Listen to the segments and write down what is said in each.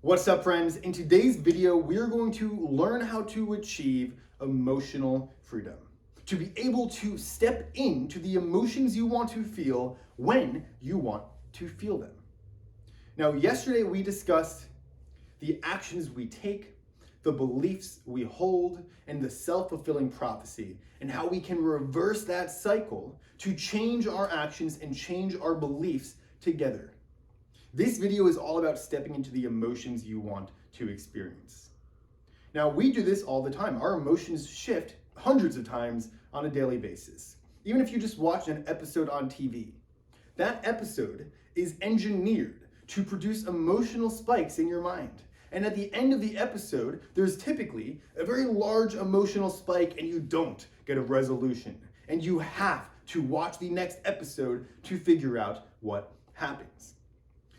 What's up, friends? In today's video, we're going to learn how to achieve emotional freedom. To be able to step into the emotions you want to feel when you want to feel them. Now, yesterday we discussed the actions we take, the beliefs we hold, and the self-fulfilling prophecy, and how we can reverse that cycle to change our actions and change our beliefs together. This video is all about stepping into the emotions you want to experience. Now, we do this all the time. Our emotions shift hundreds of times on a daily basis. Even if you just watch an episode on TV, that episode is engineered to produce emotional spikes in your mind. And at the end of the episode, there's typically a very large emotional spike and you don't get a resolution. And you have to watch the next episode to figure out what happens.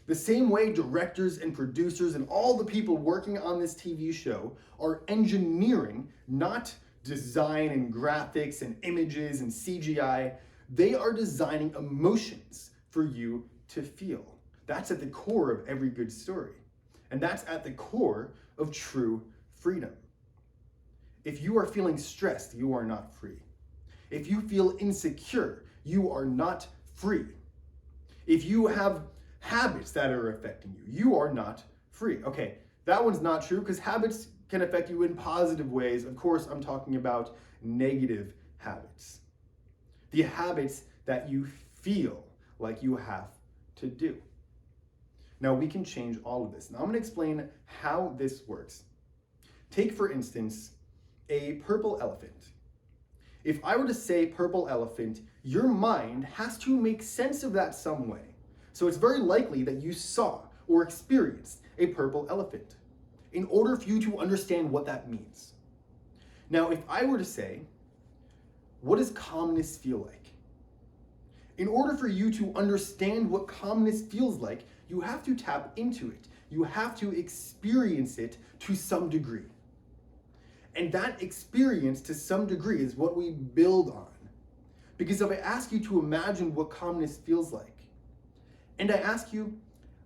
The same way directors and producers and all the people working on this TV show are engineering, not design and graphics and images and CGI, they are designing emotions for you to feel. That's at the core of every good story. And that's at the core of true freedom. If you are feeling stressed, you are not free. If you feel insecure, you are not free. If you have habits that are affecting you, you are not free. Okay, that one's not true because habits can affect you in positive ways. Of course, I'm talking about negative habits. The habits that you feel like you have to do. Now, we can change all of this. Now, I'm going to explain how this works. Take, for instance, a purple elephant. If I were to say purple elephant, your mind has to make sense of that some way. So it's very likely that you saw or experienced a purple elephant in order for you to understand what that means. Now, if I were to say, what does calmness feel like? In order for you to understand what calmness feels like, you have to tap into it. You have to experience it to some degree. And that experience to some degree is what we build on. Because if I ask you to imagine what calmness feels like, and I ask you,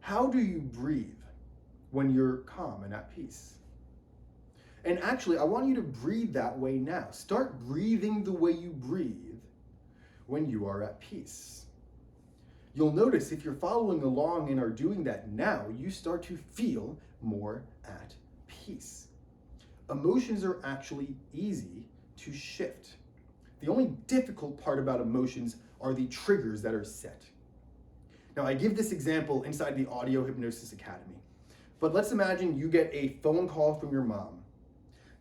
how do you breathe when you're calm and at peace? And actually, I want you to breathe that way now. Start breathing the way you breathe when you are at peace. You'll notice if you're following along and are doing that now, you start to feel more at peace. Emotions are actually easy to shift. The only difficult part about emotions are the triggers that are set. Now, I give this example inside the Audio Hypnosis Academy, but let's imagine you get a phone call from your mom.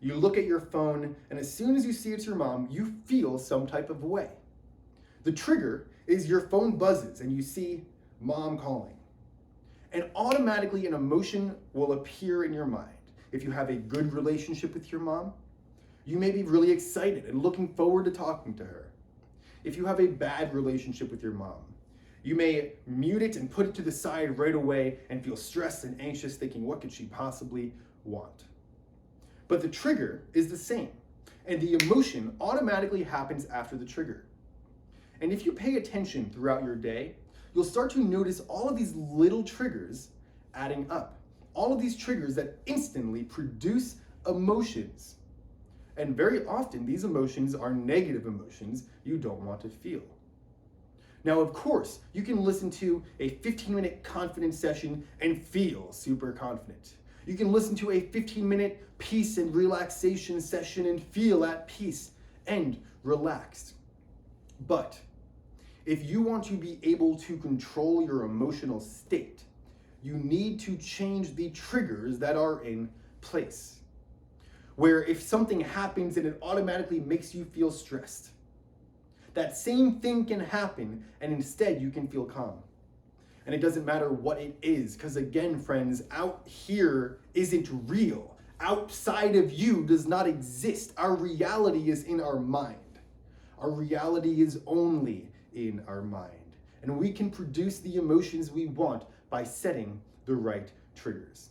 You look at your phone, and as soon as you see it's your mom, you feel some type of way. The trigger is your phone buzzes, and you see mom calling. And automatically an emotion will appear in your mind. If you have a good relationship with your mom, you may be really excited and looking forward to talking to her. If you have a bad relationship with your mom, you may mute it and put it to the side right away and feel stressed and anxious thinking, what could she possibly want? But the trigger is the same, and the emotion automatically happens after the trigger. And if you pay attention throughout your day, you'll start to notice all of these little triggers adding up. All of these triggers that instantly produce emotions. And very often, these emotions are negative emotions you don't want to feel. Now, of course, you can listen to a 15-minute confidence session and feel super confident. You can listen to a 15-minute peace and relaxation session and feel at peace and relaxed. But if you want to be able to control your emotional state, you need to change the triggers that are in place. Where if something happens and it automatically makes you feel stressed, that same thing can happen and instead you can feel calm. And it doesn't matter what it is, because again, friends, out here isn't real. Outside of you does not exist. Our reality is in our mind. Our reality is only in our mind. And we can produce the emotions we want by setting the right triggers.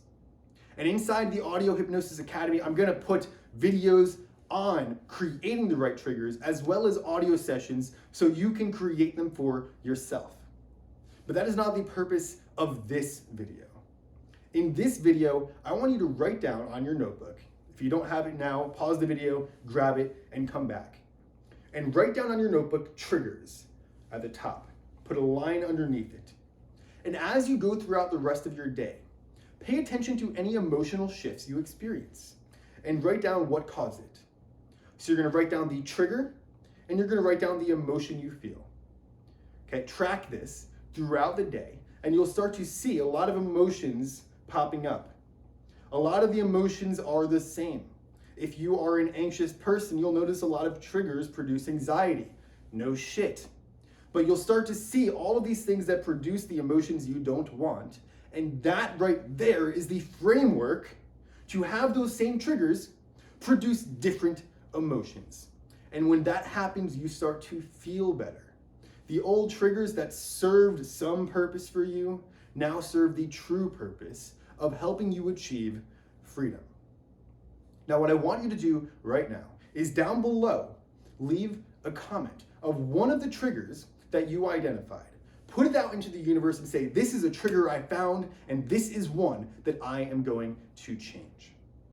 And inside the Audio Hypnosis Academy, I'm going to put videos on creating the right triggers as well as audio sessions so you can create them for yourself. But that is not the purpose of this video. In this video, I want you to write down on your notebook. If you don't have it now, pause the video, grab it, and come back. And write down on your notebook triggers at the top. Put a line underneath it. And as you go throughout the rest of your day, pay attention to any emotional shifts you experience and write down what caused it. So you're going to write down the trigger and you're going to write down the emotion you feel. Okay, track this throughout the day and you'll start to see a lot of emotions popping up. A lot of the emotions are the same. If you are an anxious person, you'll notice a lot of triggers produce anxiety. No shit. But you'll start to see all of these things that produce the emotions you don't want. And that right there is the framework to have those same triggers produce different emotions. And when that happens, you start to feel better. The old triggers that served some purpose for you now serve the true purpose of helping you achieve freedom. Now, what I want you to do right now is down below, leave a comment of one of the triggers that you identified. Put it out into the universe and say, this is a trigger I found, and this is one that I am going to change.